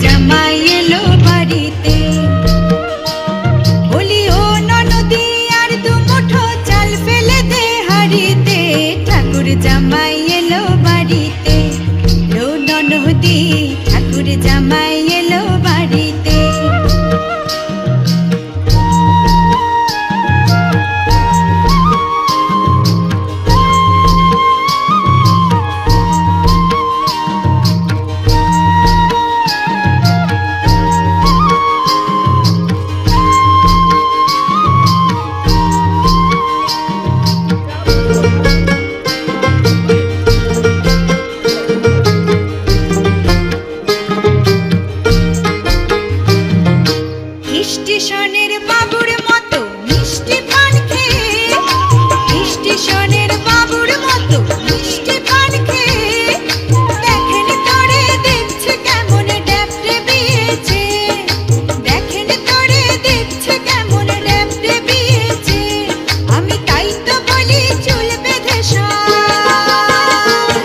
জামাই এলো বাড়িতে। বলি ও ননদি আর দু মুঠো চাল ফেলে দে হাড়িতে, ঠাকুর জামাই এলো বাড়িতে। ও ননদি ঠাকুর জামাই এলো বাড়িতে। স্টেশনের বাবুর মতো মিষ্টি পান খেয়ে, স্টেশনের বাবুর মতো মিষ্টি পান খেয়ে, দেখেন তোরে দেখছে কেমন ড্যাপটে বিয়েছে, দেখেন তোরে দেখছে কেমন ড্যাপটে বিয়েছে। আমি তাই তো বলি চুল বেঁধে সাজ,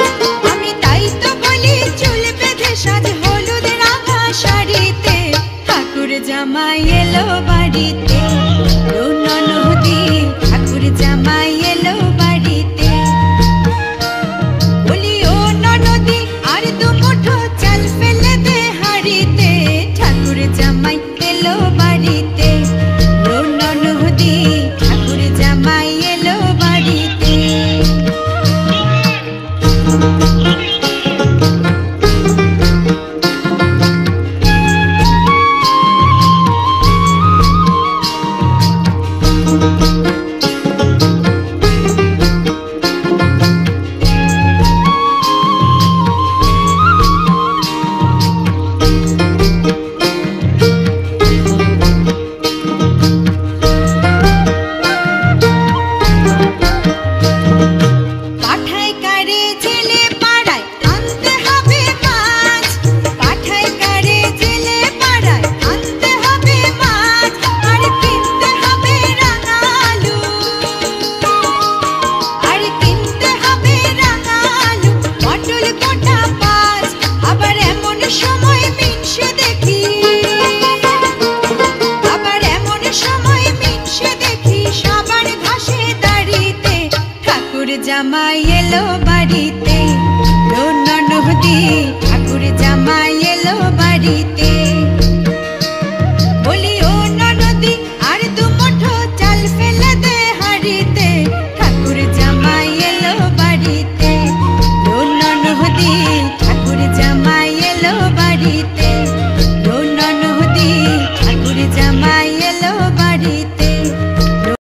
আমি তাই তো বলি চুল বেঁধে সাজ হলুদ রাঙা শাড়িতে, ঠাকুর জামাই এলো বাড়িতে। ও ননদি ঠাকুর জামাই এলো বাড়িতে। বলি ও ননদি আর দু মুঠো চাল ফেলে দে হাড়িতে, ঠাকুর জামাই এলো বাড়িতে। ও ননদি ঠাকুর জামাই এলো বাড়িতে। পাঠায় কারে জেলে পাড়ায় আনতে হবে মাছ, পাঠায় কারে জেলে পাড়ায় আনতে হবে মাছ, আর কিনতে হবে রাঙা আলু, আর কিনতে হবে রাঙা আলু, পটল গোটা পাঁচ। আবার এমন সময় মিনসে দেখি, আবার এমন সময় মিনসে দেখি সবার ঘাসে দাঁড়িতে, ঠাকুর জামাই এলো।